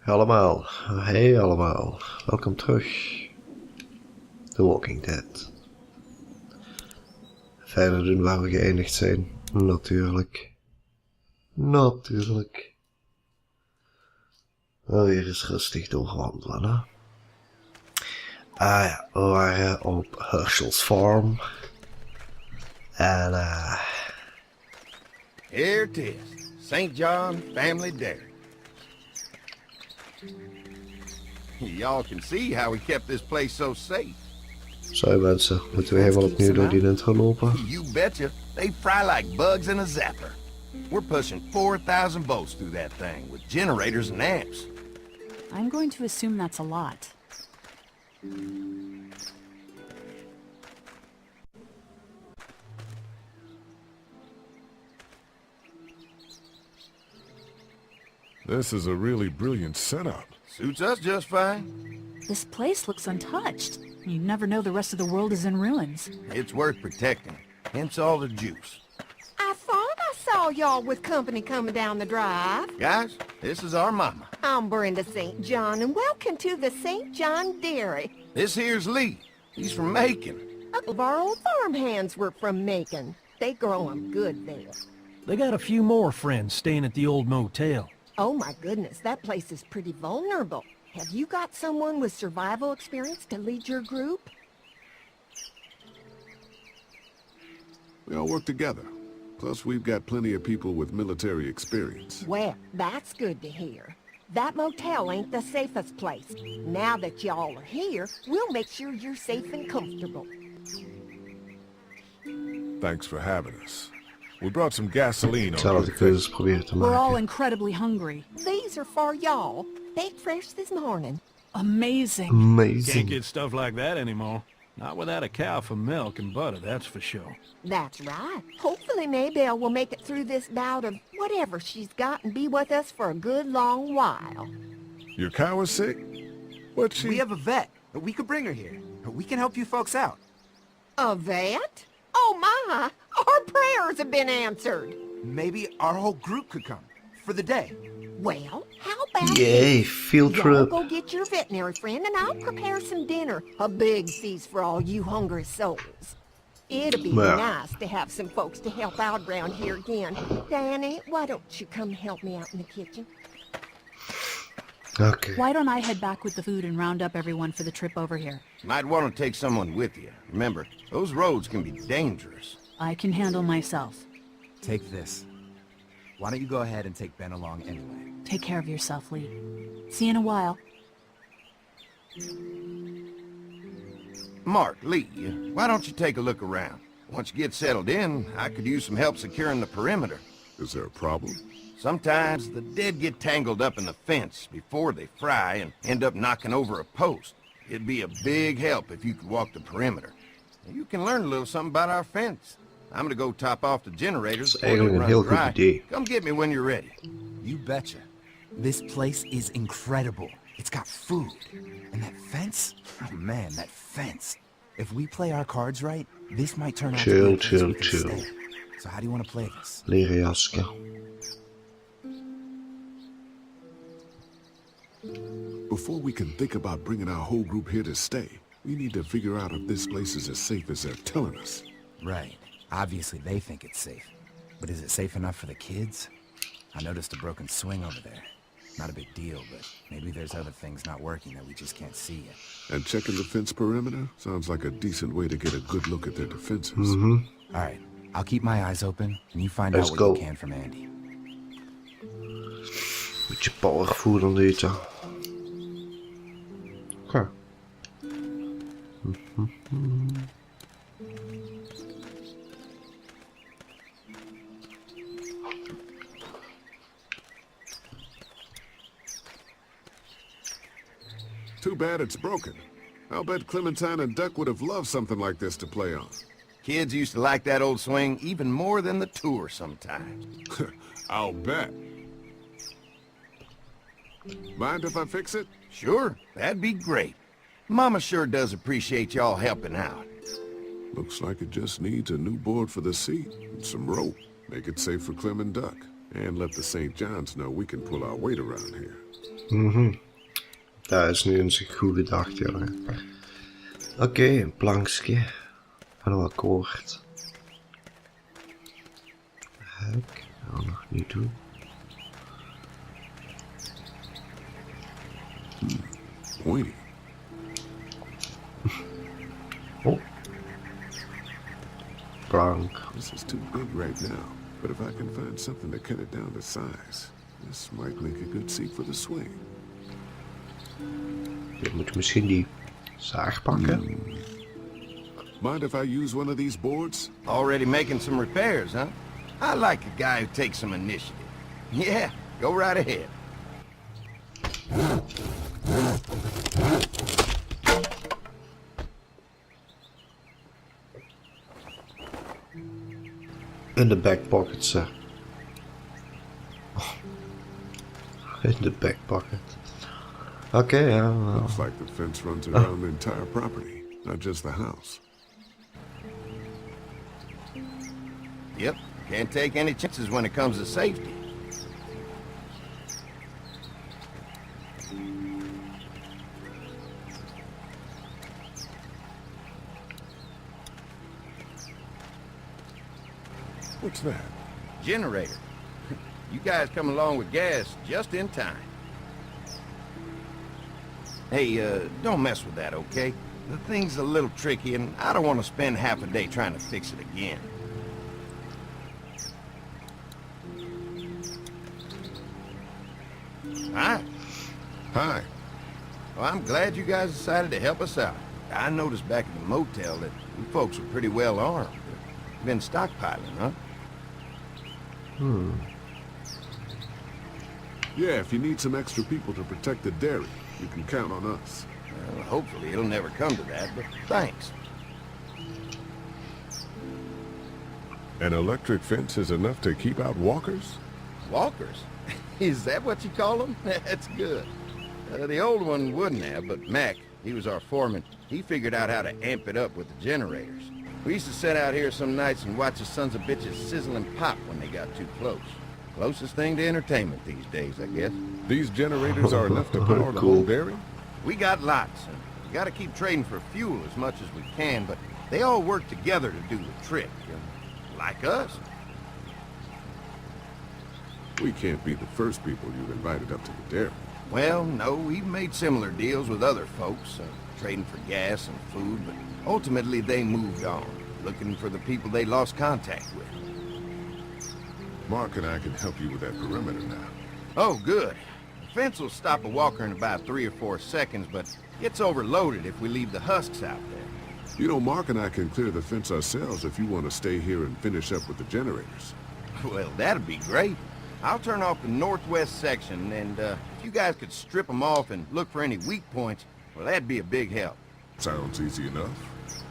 Allemaal, hey allemaal, welkom terug. The Walking Dead. Verder doen waar we geëindigd zijn, natuurlijk. Natuurlijk. Wel weer eens rustig doorwandelen, hè. Ah ja, we waren op Herschel's farm. En Here it is, St. John Family Dairy. Y'all can see how we kept this place so safe. sorry mensen, moeten we helemaal opnieuw door die intro lopen? You betcha, they fry like bugs in a zapper. We're pushing 4,000 volts through that thing with generators and amps. I'm going to assume that's a lot. This is a really brilliant setup. Suits us just fine. This place looks untouched. You never know the rest of the world is in ruins. It's worth protecting, hence all the juice. I thought I saw y'all with company coming down the drive. Guys, this is our mama. I'm Brenda St. John, and welcome to the St. John Dairy. This here's Lee. He's from Macon. All of our old farmhands were from Macon. They grow 'em good there. They got a few more friends staying at the old motel. Oh my goodness, that place is pretty vulnerable. Have you got someone with survival experience to lead your group? We all work together. Plus, we've got plenty of people with military experience. Well, that's good to hear. That motel ain't the safest place. Now that y'all are here, we'll make sure you're safe and comfortable. Thanks for having us. We brought some gasoline Ik zal on het de keuzes proberen te We're all maken. incredibly hungry. These are for y'all. Baked fresh this morning. Amazing. Can't Amazing. get stuff like that anymore. Not without a cow for milk and butter, that's for sure. That's right. Hopefully Maybelle will make it through this bout of whatever she's got and be with us for a good long while. Your cow is sick? What's she? We have a vet. We could bring her here. We can help you folks out. A vet? Oh my! Our prayers have been answered. Maybe our whole group could come. For the day. Well, how about Yay, field y'all trip. go get your veterinary friend and I'll prepare some dinner. A big feast for all you hungry souls. It'll be Well. nice to have some folks to help out around here again. Danny, why don't you come help me out in the kitchen? Oké. Why don't I head back with the food and round up everyone for the trip over here? Might want to take someone with you. Remember, those roads can be dangerous. I can handle myself. Take this. Why don't you go ahead and take Ben along anyway? Take care of yourself, Lee. See you in a while. Mark, Lee, why don't you take a look around? Once you get settled in, I could use some help securing the perimeter. Is there a problem? Sometimes the dead get tangled up in the fence before they fry and end up knocking over a post. It'd be a big help if you could walk the perimeter. You can learn a little something about our fence. I'm gonna go top off the generators before they eigenlijk een run heel goed dry. idee. Come get me when you're ready. You betcha. This place is incredible. It's got food. And that fence? Oh man, that fence. If we play our cards right, this might turn out to be a place we can Chill. stay. So how do you want to play this? Leren jasje. Before we can think about bringing our whole group here to stay, we need to figure out if this place is as safe as they're telling us. Right. Obviously they think it's safe. But is it safe enough for the kids? I noticed a broken swing over there. Not a big deal, but maybe there's other things not working that we just can't see yet. And checking the fence perimeter sounds like a decent way to get a good look at their defenses. Alright, I'll keep my eyes open, and you find Let's out what go. you can from Andy. Beetje powerfood dan eten. Oké. Too bad it's broken. I'll bet Clementine and Duck would have loved something like this to play on. Kids used to like that old swing even more than the tour sometimes. I'll bet. Mind if I fix it? Sure, that'd be great. Mama sure does appreciate y'all helping out. Looks like it just needs a new board for the seat and some rope. Make it safe for Clem and Duck. And let the St. John's know we can pull our weight around here. Dat is nu eens een goede dag, jongen. Oké, een plankje. Van een akkoord. Hek, dat we nog niet doen. Pointy. Oh. Plank. This is too big right now, but if I can find something to cut it down to size, this might make a good seat for the swing. Je moet misschien die zaag pakken. Mind if I use one of these boards? Already making some repairs, huh? I like a guy who takes some initiative. Yeah, go right ahead. In de back pocket, sir. Oh. In de back pocket. Oké, ja. Looks like the fence runs around the entire property, not just the house. Yep, can't take any chances when it comes to safety. What's that? Generator. You guys come along with gas just in time. Hey, don't mess with that, okay? The thing's a little tricky, and I don't want to spend half a day trying to fix it again. Hi. Hi. Well, I'm glad you guys decided to help us out. I noticed back at the motel that you folks were pretty well armed. You've been stockpiling, huh? Yeah, if you need some extra people to protect the dairy, you can count on us. Well, hopefully it'll never come to that, but thanks. An electric fence is enough to keep out walkers? Walkers? Is that what you call them? That's good. The old one wouldn't have, but Mac, he was our foreman, he figured out how to amp it up with the generators. We used to sit out here some nights and watch the sons of bitches sizzle and pop when they got too close. Closest thing to entertainment these days, I guess. These generators are enough to power the whole dairy? We got lots, and we gotta keep trading for fuel as much as we can, but they all work together to do the trick, like us. We can't be the first people you've invited up to the dairy. Well, no, we've made similar deals with other folks, trading for gas and food, but ultimately they moved on, looking for the people they lost contact with. Mark and I can help you with that perimeter now. Oh, good. The fence will stop a walker in about 3 or 4 seconds, but gets overloaded if we leave the husks out there. You know, Mark and I can clear the fence ourselves if you want to stay here and finish up with the generators. Well, that'd be great. I'll turn off the northwest section, and if you guys could strip them off and look for any weak points, well, that'd be a big help. Sounds easy enough.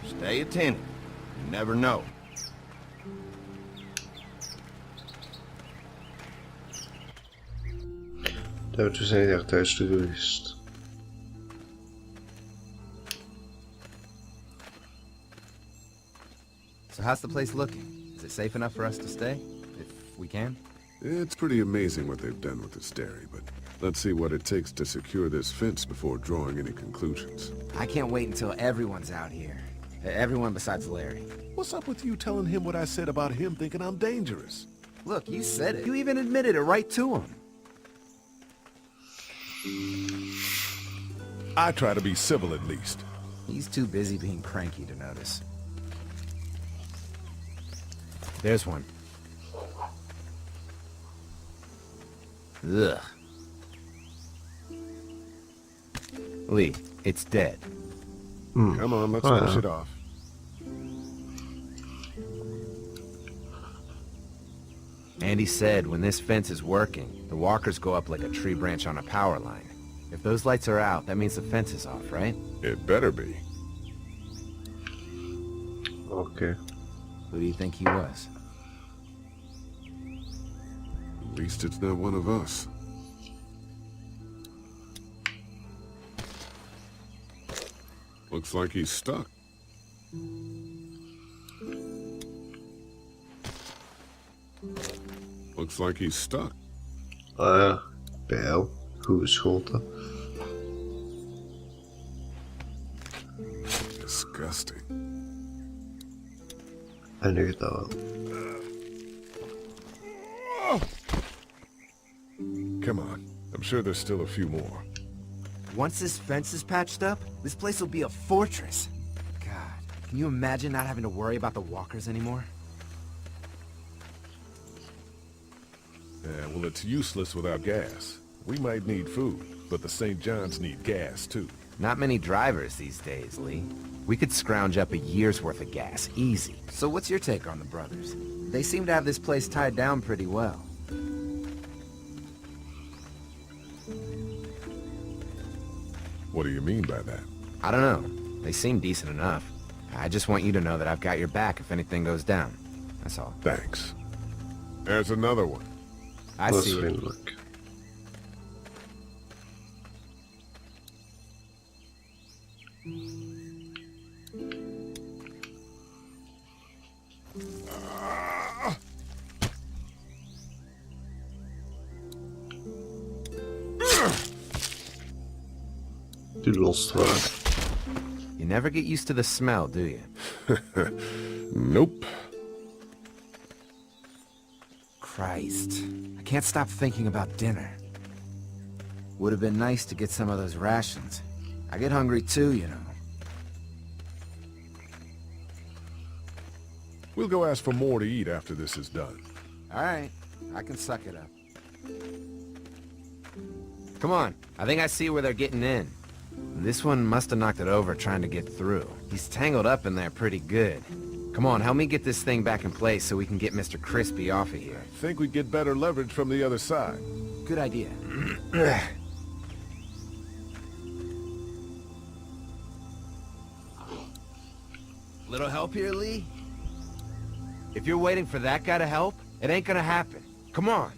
Stay attentive. You never know. Dat we zijn daar thuis geweest. So how's the place looking? Is it safe enough for us to stay? If we can? It's pretty amazing what they've done with this dairy, but let's see what it takes to secure this fence before drawing any conclusions. I can't wait until everyone's out here. Everyone besides Larry. What's up with you telling him what I said about him thinking I'm dangerous? Look, you said it. You even admitted it right to him. I try to be civil at least. He's too busy being cranky to notice. There's one. Ugh. Lee, it's dead. Come on, let's push it off. Andy said when this fence is working, the walkers go up like a tree branch on a power line. If those lights are out, that means the fence is off, right? It better be. Okay. Who do you think he was? At least it's not one of us. Looks like he's stuck. Looks like he's stuck. Pijl. Goed geschoten. Disgusting. En nu gaat dat wel. Come on. I'm sure there's still a few more. Once this fence is patched up, this place will be a fortress. God, can you imagine not having to worry about the walkers anymore? Yeah, well, it's useless without gas. We might need food, but the St. John's need gas, too. Not many drivers these days, Lee. We could scrounge up a year's worth of gas, easy. So what's your take on the brothers? They seem to have this place tied down pretty well. What do you mean by that? I don't know. They seem decent enough. I just want you to know that I've got your back if anything goes down. That's all. Thanks. There's another one. I Dat is see it. vriendelijk. Die lost wel. You never get used to the smell, do you? Nope. Christ. I can't stop thinking about dinner. Would have been nice to get some of those rations. I get hungry too, you know. We'll go ask for more to eat after this is done. Alright, I can suck it up. Come on, I think I see where they're getting in. This one must have knocked it over trying to get through. He's tangled up in there pretty good. Come on, help me get this thing back in place so we can get Mr. Crispy off of here. Think we'd get better leverage from the other side. Good idea. Little help here, Lee? If you're waiting for that guy to help, it ain't gonna happen. Come on.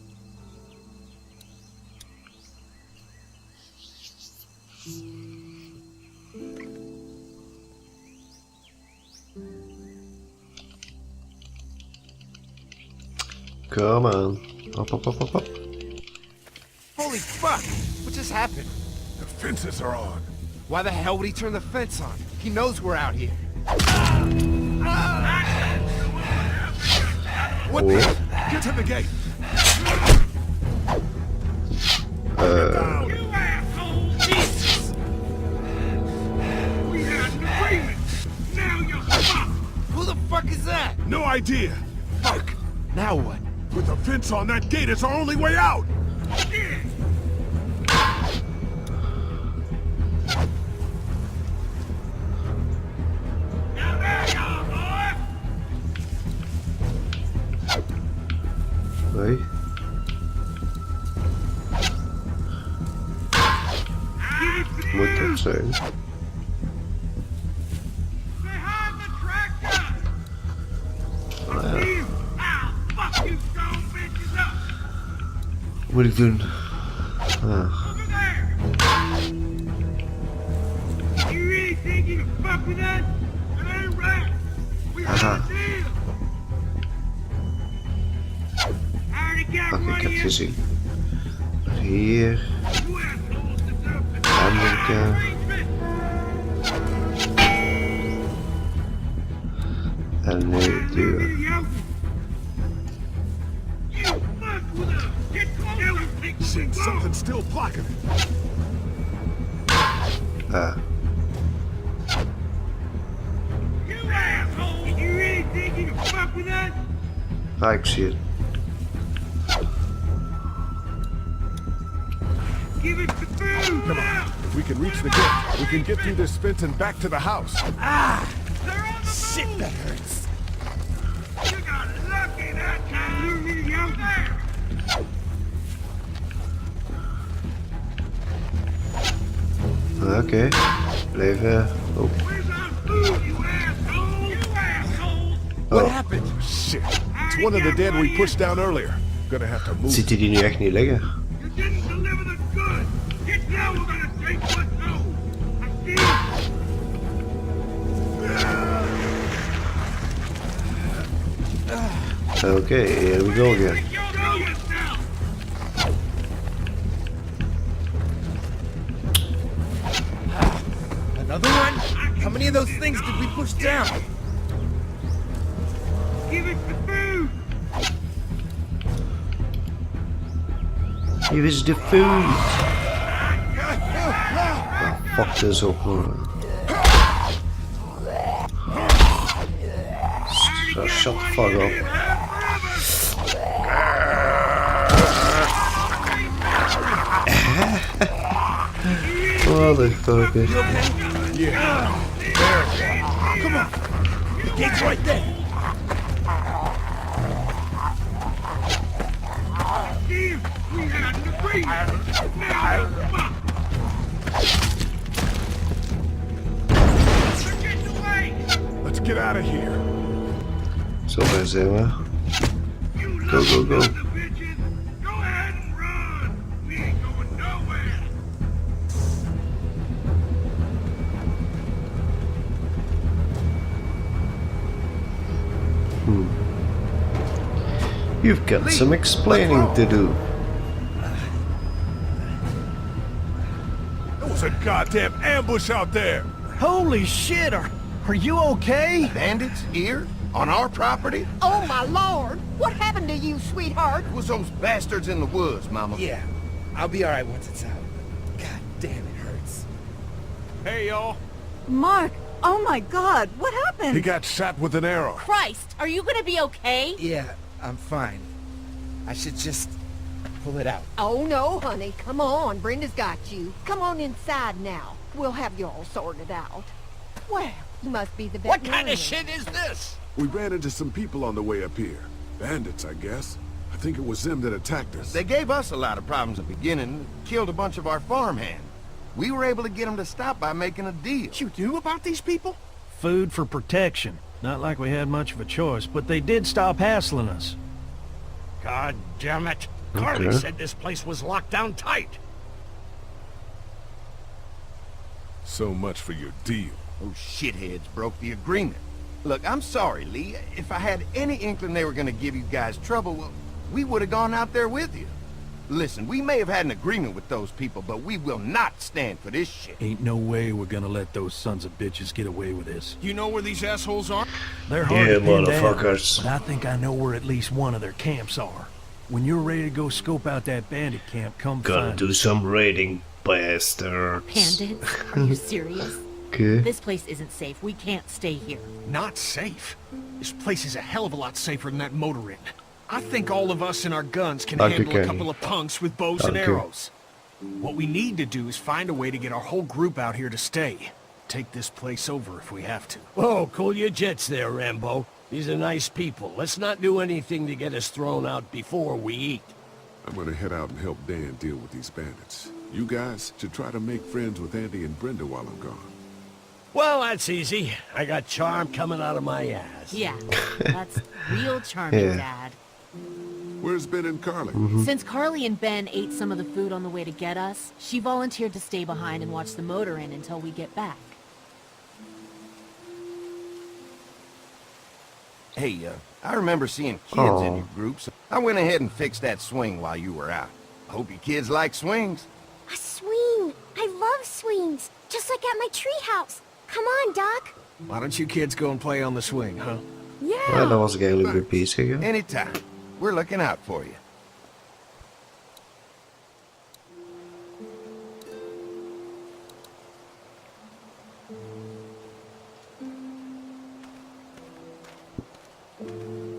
Come on. Hop, hop, hop, hop, hop. Holy fuck! What just happened? The fences are on. Why the hell would he turn the fence on? He knows we're out here. What the? Get to the gate. You asshole! Jesus! We had an agreement. Now you're fucked. Who the fuck is that? No idea. Fuck. Now what? With the fence on that gate, it's our only way out. Shit! Now there you are, boy! Hoi. Moet dat zijn? Behind the tractor! Ja. You! I'll fuck you strong bitches up! Wat moet ik doen? Ah. Over there! You really think you can fuck with us? That ain't right! We got a deal! Already got Fuck, ik one heb of you! gezien. Hier. You assholes deserve to Amerika. En nu duur. You fuck with us! Get closer! Shit, something's still blocking it. Ah. You asshole! You really think you can fuck with us? Ah, ik zie het. Give it the food! Come on. If we can reach the gate, we can get through this fence and back to the house. They're on the Shit, move! that hurts. You got lucky that time, you really out there! Oké. Blijven. Oh. Where's our food, you asshole? You asshole! What Oh. happened? Shit. It's one of the dead we pushed down earlier. Gonna have to move. Ziet hij die nu echt niet liggen? You didn't deliver the goods! Get down, we're gonna take what's owed! I see you! Oké, here we go again. Think you'll do it! did we push down? Give it the food! Hier is de food. Oh, fuck this up, man. Shut the fuck up. Motherfucker. Yeah. There. Come on. The gate's right there. Let's get out of here. Zo bij zijn we. Go, go, go. You've got some explaining to do. There was a goddamn ambush out there. Holy shit, are you okay? Bandits here? On our property? Oh, my lord! What happened to you, sweetheart? It was those bastards in the woods, Mama. Yeah, I'll be alright once it's out. God damn, it hurts. Hey, y'all. Mark! Oh my god, what happened? He got shot with an arrow. Christ, are you gonna be okay? Yeah, I'm fine. I should just pull it out. Oh, no, honey. Come on. Brenda's got you. Come on inside now. We'll have you all sorted out. Well, you must be the What veterinarian. kind of shit is this? We ran into some people on the way up here. Bandits, I guess. I think it was them that attacked us. They gave us a lot of problems at the beginning, killed a bunch of our farmhands. We were able to get them to stop by making a deal. You knew about these people? Food for protection. Not like we had much of a choice, but they did stop hassling us. God damn it. Carly said this place was locked down tight. So much for your deal. Those shitheads broke the agreement. Look, I'm sorry, Lee. If I had any inkling they were gonna give you guys trouble, well, we would have gone out there with you. Listen, we may have had an agreement with those people, but we will not stand for this shit. Ain't no way we're gonna let those sons of bitches get away with this. You know where these assholes are? They're hard Yeah, to pin down, motherfuckers. but I think I know where at least one of their camps are. When you're ready to go scope out that bandit camp, come Gotta find do some raiding, bastards. Bandits? Are you serious? Okay. This place isn't safe. We can't stay here. Not safe. This place is a hell of a lot safer than that motor inn. I think all of us and our guns can Dank u, handle a Kenny. couple of punks with bows and Dank u. arrows. What we need to do is find a way to get our whole group out here to stay. Take this place over if we have to. Whoa, cool your jets there, Rambo. These are nice people. Let's not do anything to get us thrown out before we eat. I'm gonna head out and help Dan deal with these bandits. You guys should try to make friends with Andy and Brenda while I'm gone. Well, that's easy. I got charm coming out of my ass. Yeah, that's real charming, Yeah. Dad. Where's Ben and Carly? Since Carly and Ben ate some of the food on the way to get us, she volunteered to stay behind and watch the motor inn until we get back. Hey, I remember seeing kids in your groups. I went ahead and fixed that swing while you were out. I hope you kids like swings. A swing! I love swings! Just like at my treehouse! Come on, Doc! Why don't you kids go and play on the swing, huh? Ja, dat was ik eigenlijk weer bezig. Hè. Anytime. We're looking out for you.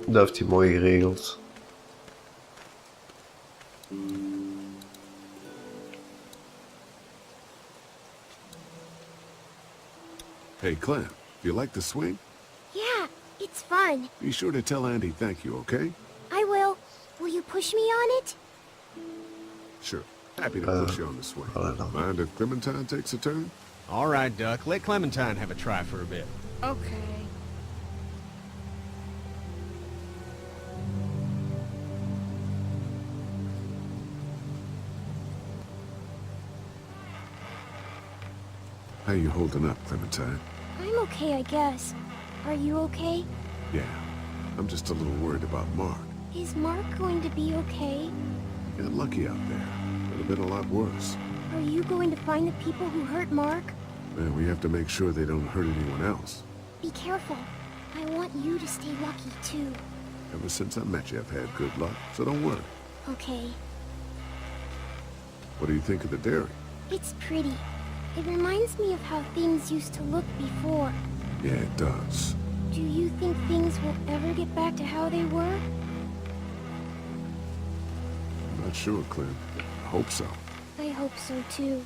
Dat heeft hij mooi geregeld. Hey, Clem, you like the swing? Yeah, it's fun. Be sure to tell Andy thank you, okay? I will. Will you push me on it? Sure. Happy to push you on the swing. Mind if Clementine takes a turn? All right, Duck. Let Clementine have a try for a bit. Okay. How you holding up, Clementine? I'm okay, I guess. Are you okay? Yeah. I'm just a little worried about Mark. Is Mark going to be okay? Got lucky out there. Could have been a lot worse. Are you going to find the people who hurt Mark? Man, we have to make sure they don't hurt anyone else. Be careful. I want you to stay lucky, too. Ever since I met you, I've had good luck, so don't worry. Okay. What do you think of the dairy? It's pretty. It reminds me of how things used to look before. Yeah, it does. Do you think things will ever get back to how they were? I'm not sure, Clem. I hope so. I hope so, too.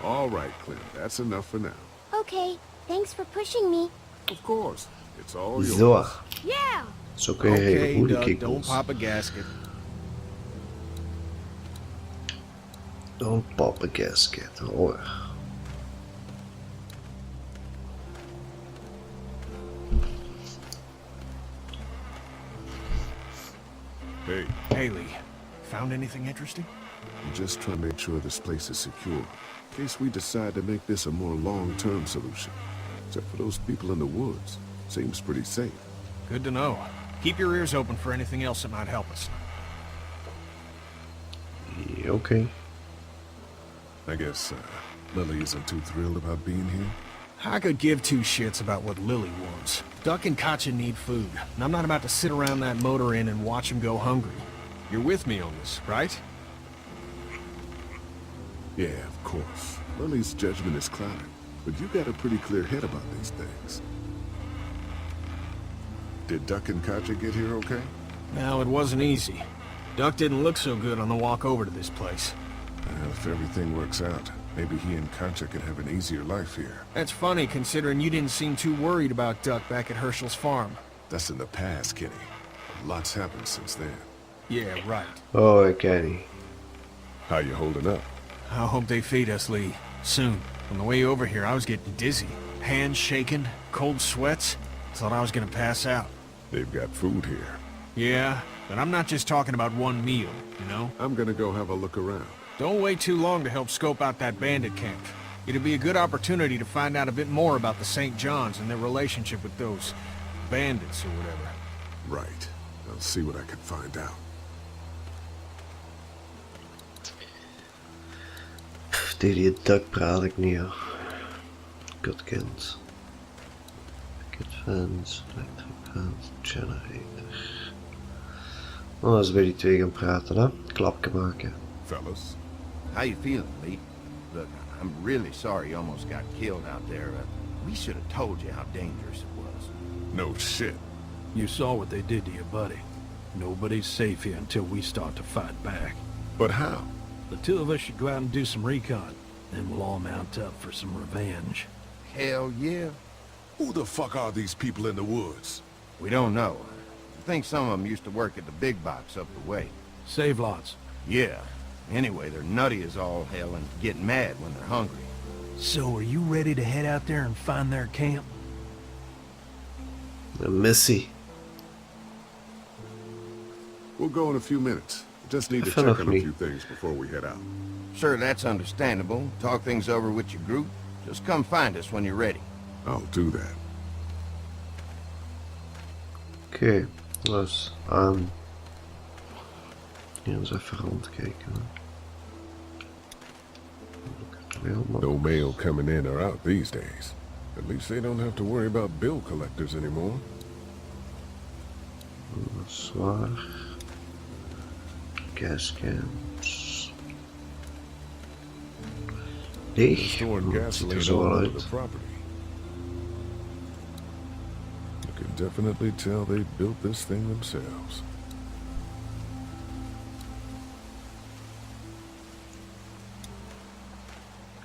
All right, Clem. That's enough for now. Okay. Thanks for pushing me. Of course. It's all yours. Zo. Yeah! Zo kun je hele Okay, goede Doug, don't kikkels. pop a gasket. Don't pop a gasket, hoor. Hey, Hey, Lee. Found anything interesting? I'm just trying to make sure this place is secure, in case we decide to make this a more long-term solution. Except for those people in the woods. Seems pretty safe. Good to know. Keep your ears open for anything else that might help us. Ja, oké. I guess, Lily isn't too thrilled about being here. I could give two shits about what Lily wants. Duck and Katja need food, and I'm not about to sit around that motor inn and watch them go hungry. You're with me on this, right? Yeah, of course. Lily's judgment is clouded, but you got a pretty clear head about these things. Did Duck and Katja get here okay? No, it wasn't easy. Duck didn't look so good on the walk over to this place. Well, if everything works out, maybe he and Katja could have an easier life here. That's funny, considering you didn't seem too worried about Duck back at Herschel's farm. That's in the past, Kenny. Lots happened since then. Yeah, right. Oh, ik ken die. How you holding up? I hope they feed us, Lee. Soon. On the way over here, I was getting dizzy. Hands shaking, cold sweats. Thought I was gonna pass out. They've got food here. Yeah, but I'm not just talking about one meal, you know? I'm gonna go have a look around. Don't wait too long to help scope out that bandit camp. It'd be a good opportunity to find out a bit more about the St. John's and their relationship with those bandits or whatever. Right. I'll see what I can find out. Tegen die Duck praat ik niet, hoor. Kutkind. Kid fans, electric fans, generator. Oh, als we bij die twee gaan praten, hè. Klapje maken. Fellas. How you feeling, Lee? Look, I'm really sorry you almost got killed out there. We should have told you how dangerous it was. No shit. You saw what they did to your buddy. Nobody's safe here until we start to fight back. But how? The two of us should go out and do some recon. Then we'll all mount up for some revenge. Hell yeah. Who the fuck are these people in the woods? We don't know. I think some of them used to work at the big box up the way. Save lots. Yeah. Anyway, they're nutty as all hell and get mad when they're hungry. So are you ready to head out there and find their camp? Een missie. We'll go in a few minutes. Just need to Even check nog on a niet. few things before we head out. Sure, that's understandable. Talk things over with your group. Just come find us when you're ready. I'll do that. Oké, dus hier eens even rondkijken. No mail coming in or out these days. At least they don't have to worry about bill collectors anymore. Zwaar. Gascans. They're Leeg. storing Ziet er gasoline zo all wel over uit. the property. You can definitely tell they built this thing themselves.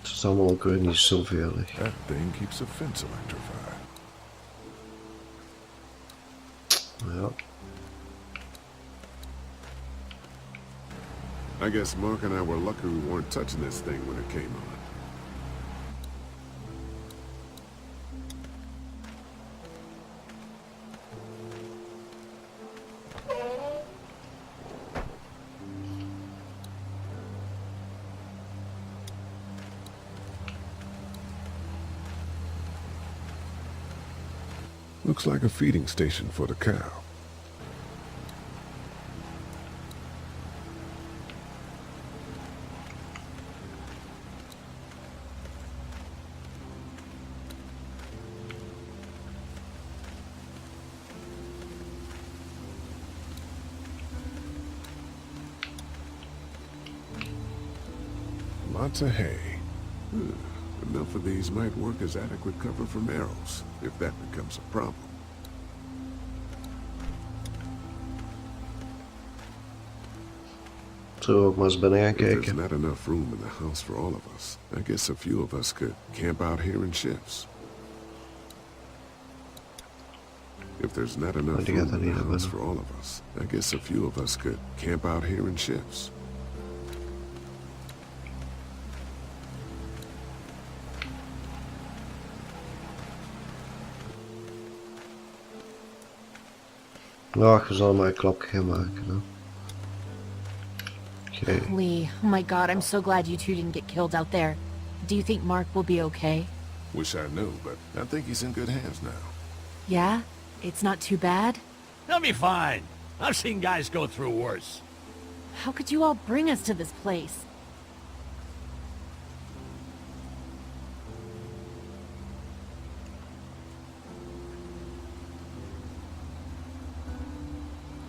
Het is allemaal ook weer niet zo veilig. That thing keeps the fence electrified. Ja. I guess Mark and I were lucky we weren't touching this thing when it came on. Looks like a feeding station for the cow. Lots of hay. Enough of these might work as adequate cover from arrows, if that becomes a problem. Zullen we ook maar eens binnen gaan If there's kijken. not enough room in the house for all of us, I guess a few of us could camp out here in shifts. If there's not enough die gaat room er in niet the naar house binnen. for all of us, I guess a few of us could camp out here in shifts. Ach, we zullen maar een klapje gaan maken. Hè. Oké. Lee, oh my god, I'm so glad you two didn't get killed out there. Do you think Mark will be okay? Wish I knew, but I think he's in good hands now. Yeah? It's not too bad? He'll be fine. I've seen guys go through worse. How could you all bring us to this place?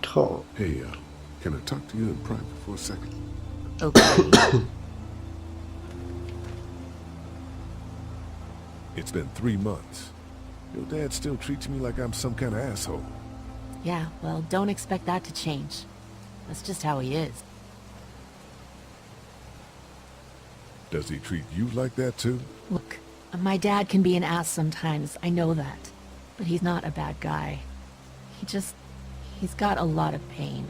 Goh. Hey, can I talk to you in private for a second? Okay. It's been 3 months. Your dad still treats me like I'm some kind of asshole. Yeah, well, don't expect that to change. That's just how he is. Does he treat you like that too? Look, my dad can be an ass sometimes, I know that. But he's not a bad guy. He's got a lot of pain.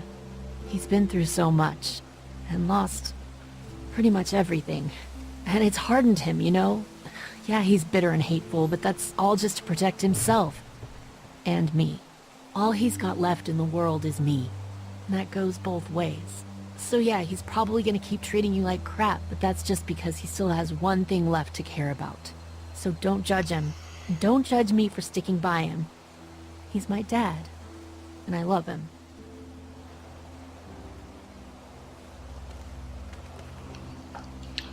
He's been through so much, and lost pretty much everything. And it's hardened him, you know? Yeah, he's bitter and hateful, but that's all just to protect himself. And me. All he's got left in the world is me. And that goes both ways. So yeah, he's probably gonna keep treating you like crap, but that's just because he still has one thing left to care about. So don't judge him. And don't judge me for sticking by him. He's my dad. And I love him.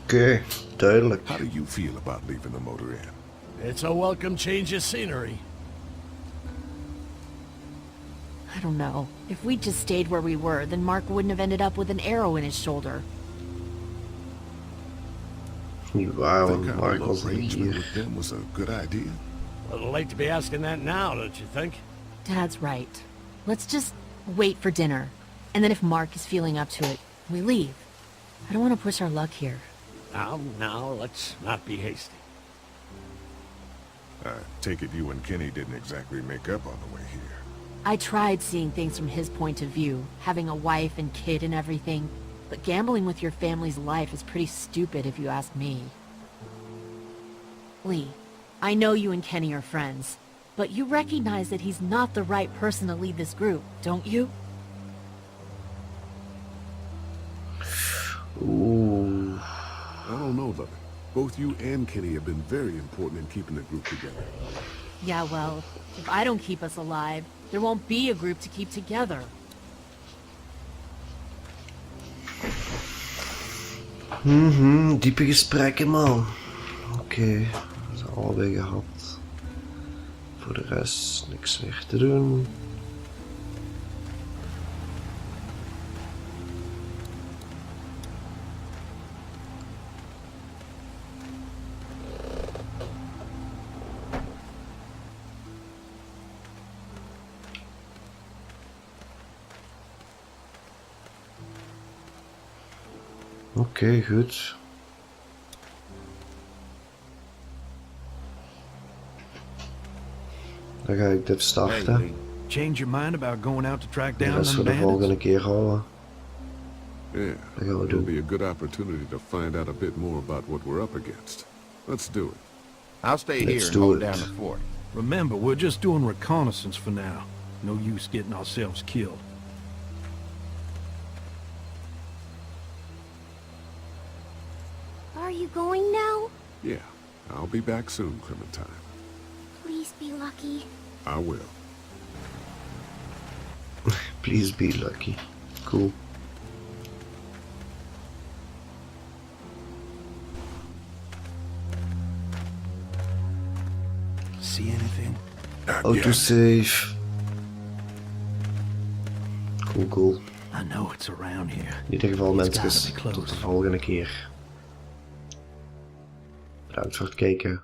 Oké, duidelijk. How do you feel about leaving the motor in? It's a welcome change of scenery. I don't know. If we'd just stayed where we were, then Mark wouldn't have ended up with an arrow in his shoulder. Niet waar, Think want our Mark was niet arrangement hier. with them was a good idea? A little late to be asking that now, don't you think? Dad's right. Let's just wait for dinner. And then if Mark is feeling up to it, we leave. I don't want to push our luck here. Now, let's not be hasty. I take it you and Kenny didn't exactly make up on the way here. I tried seeing things from his point of view, having a wife and kid and everything. But gambling with your family's life is pretty stupid if you ask me. Lee, I know you and Kenny are friends, but you recognize that he's not the right person to lead this group, don't you? Oeh. I don't know, Lovey. Both you and Kenny have been very important in keeping the group together. Yeah, well, if I don't keep us alive, there won't be a group to keep together. Diepe gesprekken, man. Oké, dat is alweer gehad. Voor de rest niks meer te doen. Oké, goed. Dan ga ik dit starten. Change your mind about going out to track De down rest them voor de bandits? volgende keer houden. Yeah, Dat gaan we it'll doen. be a good opportunity to find out a bit more about what we're up against. Let's do it. I'll stay here Let's and do hold it. down the fort. Remember, we're just doing reconnaissance for now. No use getting ourselves killed. Are you going now? Yeah, I'll be back soon, Clementine. Please be lucky. I will. Please be lucky. Cool. See anything? Autosave. Cool, cool. I know it's around here. In ieder geval It's mensen, gotta be tot de close. volgende keer. Bedankt voor het kijken.